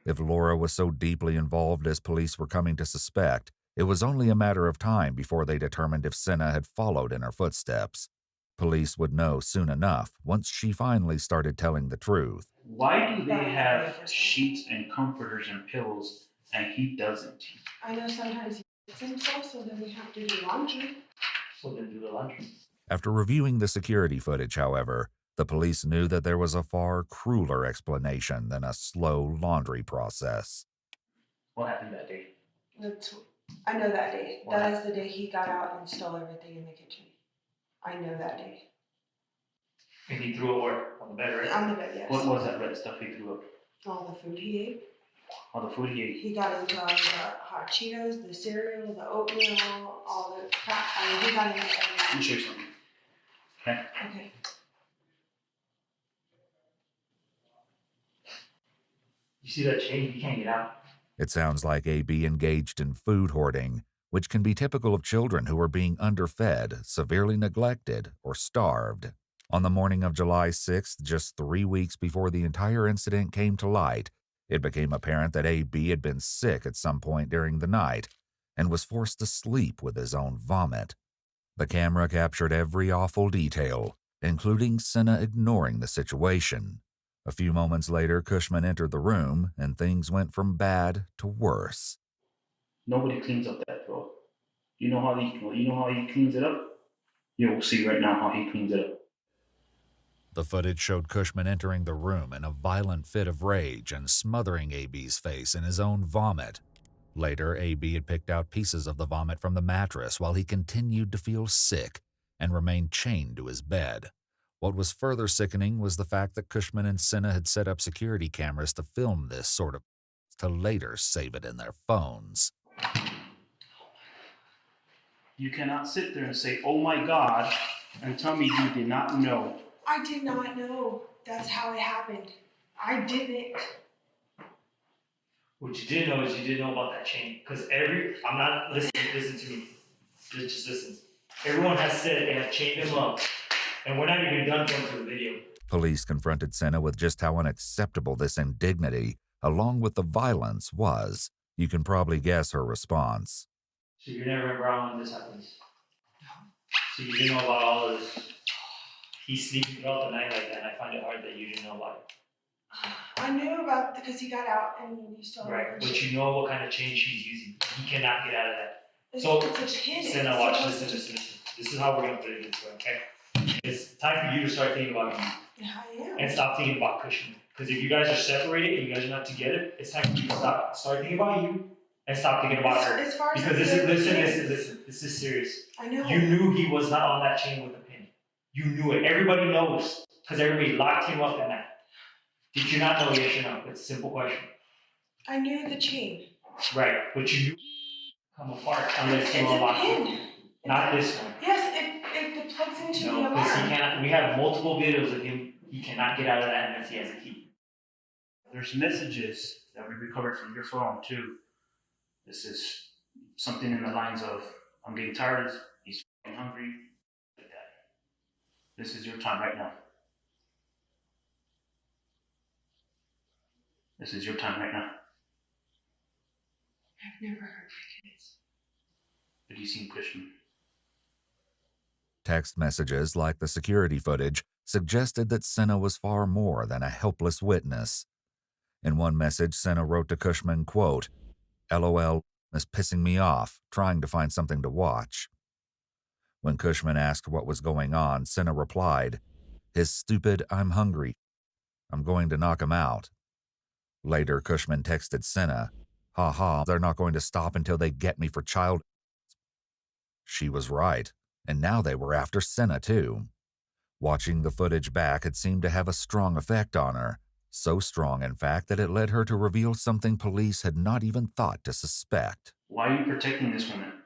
If Laura was so deeply involved as police were coming to suspect, it was only a matter of time before they determined if Senna had followed in her footsteps. Police would know soon enough once she finally started telling the truth. Why do they have sheets and comforters and pillows and he doesn't? I know sometimes he thinks so, so then we have to do laundry. So then do the laundry. After reviewing the security footage, however, the police knew that there was a far crueler explanation than a slow laundry process. What happened that day? I know that day. What That is the day he got out and stole everything in the kitchen. I know that day. And he threw it where? On the bed, right? On the bed, yes. What was that red stuff he threw up? All the food he ate. All the food he ate? He got into all the hot Cheetos, the cereal, the oatmeal, all the crap. I mean, he got into everything. Let me show you something. Okay? Okay. You see that chain? You can't get out. It sounds like AB engaged in food hoarding, which can be typical of children who are being underfed, severely neglected, or starved. On the morning of July 6th, just 3 weeks before the entire incident came to light, it became apparent that AB had been sick at some point during the night and was forced to sleep with his own vomit. The camera captured every awful detail, including Senna ignoring the situation. A few moments later, Cushman entered the room, and things went from bad to worse. Nobody cleans up that throat. You know how he cleans it up? You'll see right now how he cleans it up. The footage showed Cushman entering the room in a violent fit of rage and smothering AB's face in his own vomit. Later, AB had picked out pieces of the vomit from the mattress while he continued to feel sick and remained chained to his bed. What was further sickening was the fact that Cushman and Senna had set up security cameras to film this sort of to later save it in their phones. You cannot sit there and say, "Oh my God," and tell me you did not know. I did not know that's how it happened. I didn't. What you didn't know is you didn't know about that chain. Because listen to me. Just listen. Everyone has said they have chained him up. And we're not even done going through the video. Police confronted Senna with just how unacceptable this indignity, along with the violence, was. You can probably guess her response. So you never remember when this happens? So you didn't know about all of this? He's sleeping throughout the night like that, and I find it hard that you didn't know about it. I knew about because he got out and he stole Right, everything. but you know what kind of chain she's using. He cannot get out of that. It's a chain. Senna, watch this. This is how we're going to put it this way, okay? It's time for you to start thinking about you. Yeah, I am. And stop thinking about Cushman. Because if you guys are separated and you guys are not together, it's time for you to start thinking about you and stop thinking about her. As far as because listen, this is serious. I know. You knew he was not on that chain with a pin. You knew it. Everybody knows because everybody locked him up in that. Did you not know? Yes or no? It's a simple question. I knew the chain. Right, but you knew come apart unless you unlock it. Not this one. Yes, it plugs into the No, alarm. because he cannot. We have multiple videos of him. He cannot get out of that unless he has a key. There's messages that we recovered from your phone too. This is something in the lines of, "I'm getting tired. He's hungry." Like that. This is your time right now. This is your time right now. I've never hurt my kids. Have you seen Cushman? Text messages, like the security footage, suggested that Senna was far more than a helpless witness. In one message, Senna wrote to Cushman, quote, "LOL is pissing me off, trying to find something to watch." When Cushman asked what was going on, Senna replied, "His stupid, I'm hungry. I'm going to knock him out." Later, Cushman texted Senna, "Ha, they're not going to stop until they get me for child." She was right, and now they were after Senna too. Watching the footage back, it seemed to have a strong effect on her. So strong, in fact, that it led her to reveal something police had not even thought to suspect. Why are you protecting this woman?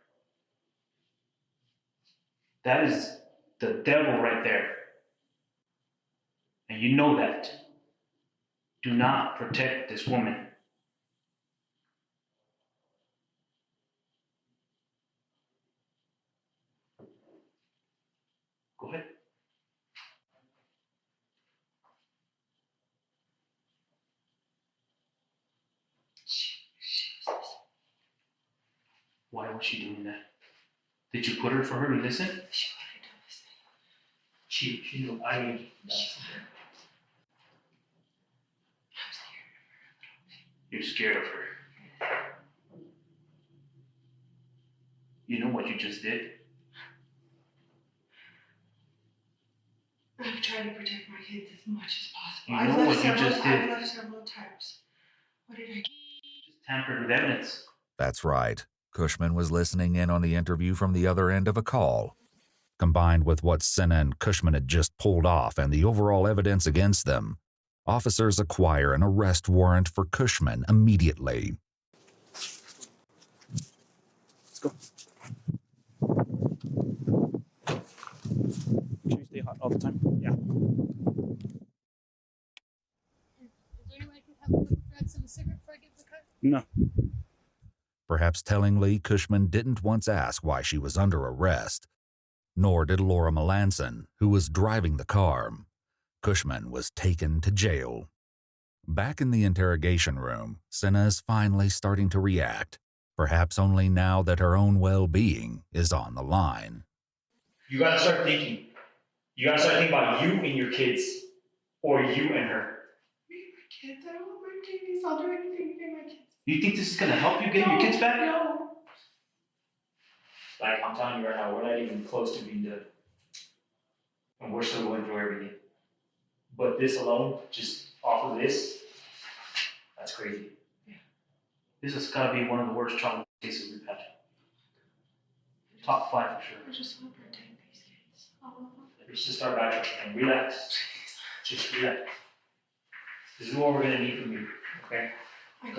That is the devil right there. And you know that. Do not protect this woman. Go ahead. Why was she doing that? Did you put her for her to listen? She knew. I mean, You're scared of her. You know what you just did? I've tried to protect my kids as much as possible. You know what you just did? I've left several times. What did I do? Just tampered with evidence. That's right. Cushman was listening in on the interview from the other end of a call. Combined with what Senna and Cushman had just pulled off and the overall evidence against them, officers acquire an arrest warrant for Cushman immediately. Let's go. Make sure you stay hot all the time. Yeah. Is there any way I could have a little drag some cigarette before I get in the car? No. Perhaps tellingly, Cushman didn't once ask why she was under arrest. Nor did Laura Melanson, who was driving the car. Cushman was taken to jail. Back in the interrogation room, Senna is finally starting to react, perhaps only now that her own well-being is on the line. You gotta start thinking. You gotta start thinking about you and your kids, or you and her. Kids, I don't want my babies. I'll do anything to get my kids. You think this is gonna help you getting your kids back? No. Like, I'm telling you right now, we're not even close to being done. And we're still going through everything. But this alone, just off of this, that's crazy. This has got to be one of the worst trauma cases we've had. Top 5 for sure. I just want to protect these kids. Let's just start back and relax. Just relax. This is what we're going to need from you, okay? I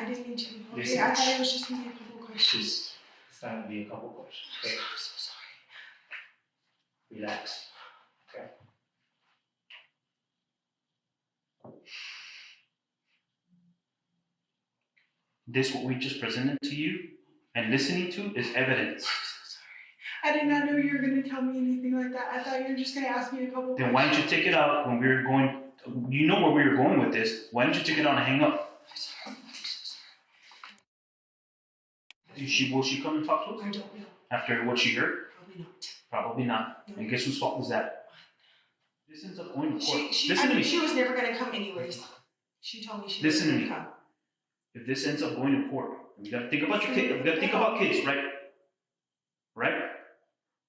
didn't need to. Okay, Listen. I thought it was just going to be a couple questions. It's not going to be a couple questions, okay? I'm so sorry. Relax, okay? This, what we just presented to you and listening to, is evidence. I did not know you were going to tell me anything like that. I thought you were just going to ask me a couple Then why didn't you take it out when we were going? You know where we were going with this. Why didn't you take it out and hang up? Will she come and talk to us? I don't know. After what she heard? Probably not. Probably not. And guess whose fault was that? This ends up going to court. I Listen to knew me. she was never going to come anyways. She told me she was Listen to going me. to come. If this ends up going to court, we gotta think about your kids. We gotta think about kids, right? Right?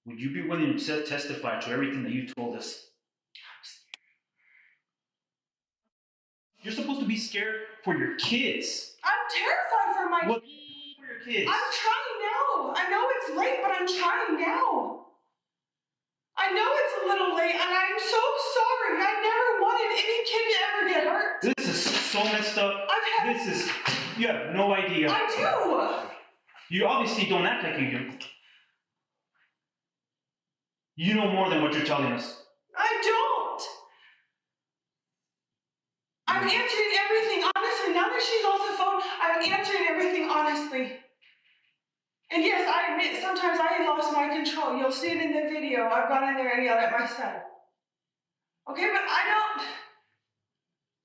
Would you be willing to testify to everything that you told us? You're supposed to be scared for your kids. I'm terrified for my What for your kids? I'm trying now. I know it's late, but I'm trying now. I know it's a little late, and I'm so sorry. I never wanted any kid to ever get hurt. This is so messed up. You have no idea. I do. You obviously don't act like you do. You know more than what you're telling us. I don't. I'm answering everything honestly. Now that she's on the phone, I'm answering everything honestly. And yes, I admit sometimes I lost my control. You'll see it in the video. I've gone in there and yelled at my son. Okay, but I don't.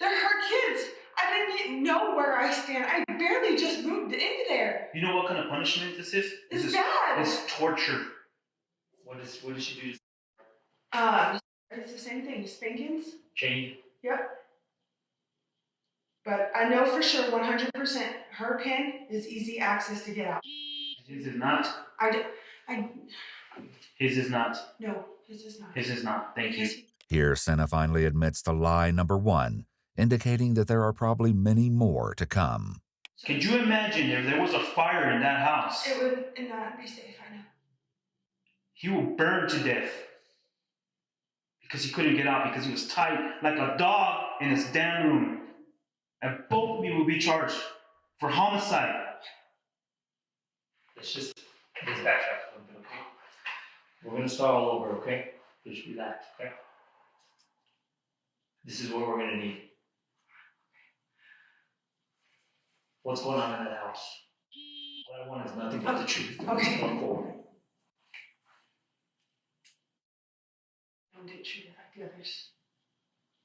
They're her kids. I didn't know where I stand. I barely just moved into there. You know what kind of punishment this is? It's bad. It's torture. What did she do? It's the same thing. Spankings. Chain. Yep. But I know for sure, 100%, her pin is easy access to get out. His is not. His is not. No, his is not. His is not. Thank you. Here, Senna finally admits to lie number 1, indicating that there are probably many more to come. Could you imagine if there was a fire in that house? It would not be safe, I know. He will burn to death because he couldn't get out because he was tied like a dog in his damn room. And both of you will be charged for homicide. Let's backtrack a little bit, okay? We're gonna start all over, okay? Just relax, okay? This is what we're gonna need. What's going on in that house? What I want is nothing but the truth. Okay. Going forward. Don't get treated like the others.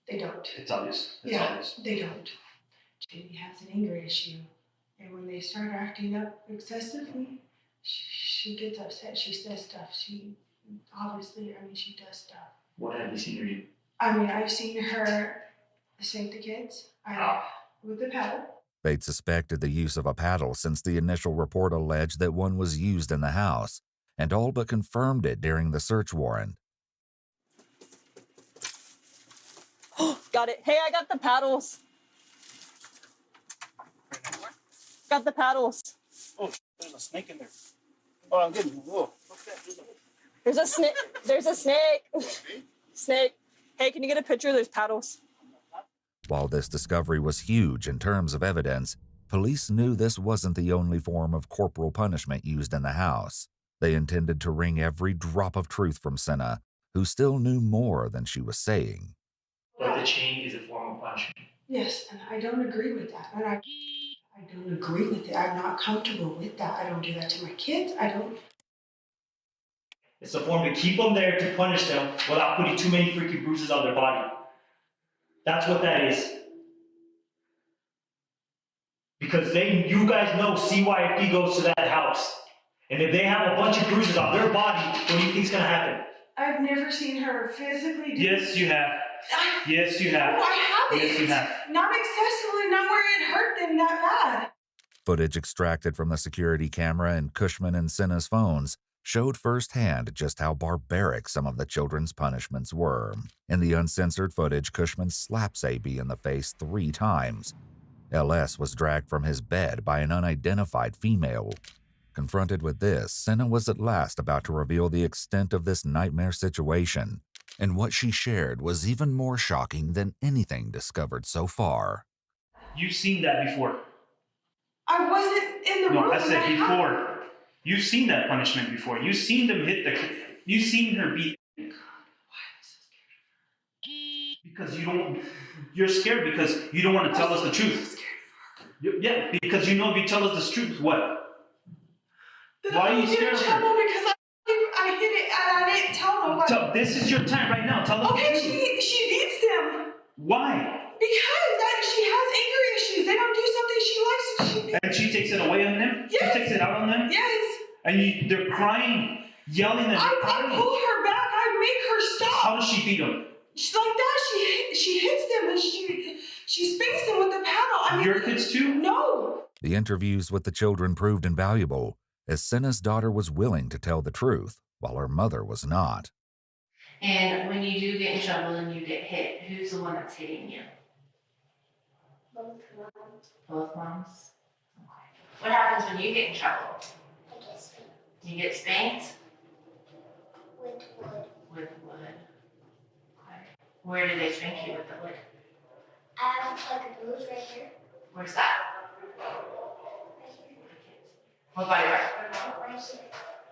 They don't. It's obvious. It's Yeah, obvious. they don't. Jamie has an anger issue. And when they start acting up excessively, she gets upset. She says stuff. She does stuff. What have you seen her do? I've seen her spank the kids with the paddle. They'd suspected the use of a paddle since the initial report alleged that one was used in the house, and all but confirmed it during the search warrant. Got it. Hey, I got the paddles. got the paddles. Oh, there's a snake in there. Oh, I'm getting. Whoa. What's that? There's a snake. There's a snake. Snake. Hey, can you get a picture? There's paddles. While this discovery was huge in terms of evidence, police knew this wasn't the only form of corporal punishment used in the house. They intended to wring every drop of truth from Senna, who still knew more than she was saying. But the chain is a form of punishment. Yes, and I don't agree with that. And I don't agree with it. I'm not comfortable with that. I don't do that to my kids. I don't. It's a form to keep them there to punish them without putting too many freaking bruises on their body. That's what that is. Because you guys know CYFD goes to that house. And if they have a bunch of bruises on their body, what do you think's gonna happen? I've never seen her physically do. Yes, you have. Yes, you have. No, I haven't. Yes, you have. Not excessively, not where it hurt them that bad. Footage extracted from the security camera in Cushman and Senna's phones showed firsthand just how barbaric some of the children's punishments were. In the uncensored footage, Cushman slaps AB in the face 3 times. LS was dragged from his bed by an unidentified female. Confronted with this, Senna was at last about to reveal the extent of this nightmare situation, and what she shared was even more shocking than anything discovered so far. You've seen that before. I wasn't in the room. No, I said before. You've seen that punishment before. You've seen them hit the. You've seen her beat. Why am I so scared? Because you don't. You're scared because you don't want to tell us the truth. Yeah, because you know if you tell us the truth, what? Why are you scared of her? Because I hit it and I didn't tell nobody. This is your time right now. Tell them. Okay, she beats them. Why? Because she has anger issues. They don't do something she likes. And she takes it away on them? Yes. She takes it out on them? Yes. And they're crying, yelling at her. I pull her back. I make her stop. How does she beat them? She's like that. She hits them and she spanks them with the paddle. I mean, your kids too? No. The interviews with the children proved invaluable, as Senna's daughter was willing to tell the truth, while her mother was not. And when you do get in trouble and you get hit, who's the one that's hitting you? Both moms. Both moms? Okay. What happens when you get in trouble? I get spanked. You get spanked? With wood. With wood. Okay. Where do they spank you with the wood? I have like a bruise right here. Where's that? Right here. What body part? Right here.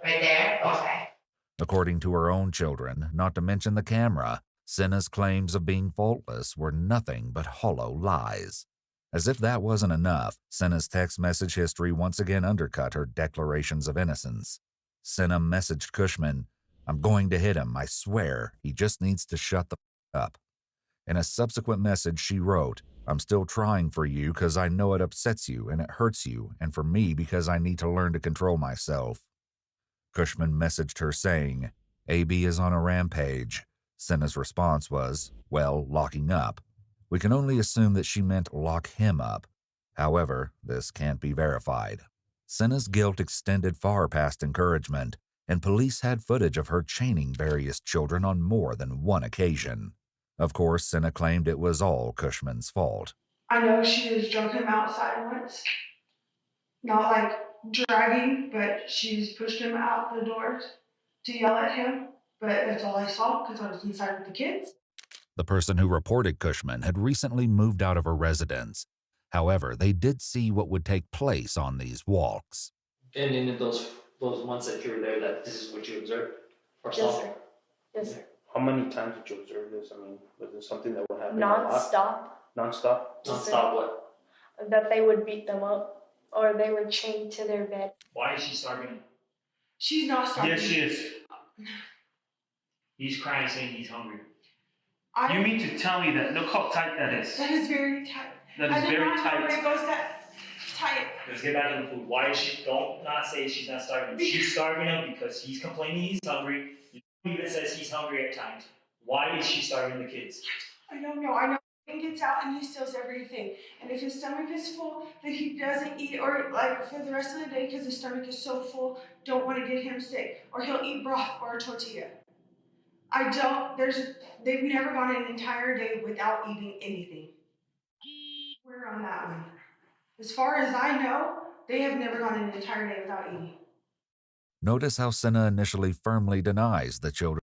Right there? Okay. According to her own children, not to mention the camera, Senna's claims of being faultless were nothing but hollow lies. As if that wasn't enough, Senna's text message history once again undercut her declarations of innocence. Senna messaged Cushman, "I'm going to hit him, I swear. He just needs to shut the f up." In a subsequent message, she wrote, "I'm still trying for you because I know it upsets you and it hurts you, and for me because I need to learn to control myself." Cushman messaged her saying, "AB is on a rampage." Senna's response was, "Well, locking up." We can only assume that she meant lock him up. However, this can't be verified. Senna's guilt extended far past encouragement, and police had footage of her chaining various children on more than one occasion. Of course, Senna claimed it was all Cushman's fault. I know she has drug him outside once. Not like dragging, but she's pushed him out the doors to yell at him. But that's all I saw because I was inside with the kids. The person who reported Cushman had recently moved out of her residence. However, they did see what would take place on these walks. And in those months that you were there, that this is what you observed? Or Yes, saw? sir. Yes, sir. How many times did you observe this? I mean, was it something that would happen Non-stop. Non-stop? Non-stop what? That they would beat them up, or they were chained to their bed. Why is she starving him? She's not starving. Yes, she is. He's crying saying he's hungry. You mean to tell me that? Look how tight that is. That is very tight. That is very tight. It goes that tight. Let's get back to the food. Why is she? Don't not say she's not starving him. She's starving him because he's complaining he's hungry. He even says he's hungry at times. Why is she starving the kids? I don't know. I know he gets out and he steals everything. And if his stomach is full, then he doesn't eat, or like for the rest of the day because his stomach is so full, don't want to get him sick. Or he'll eat broth or a tortilla. They've never gone an entire day without eating anything. We're on that one. As far as I know, They have never gone an entire day without eating. Notice how Senna initially firmly denies the children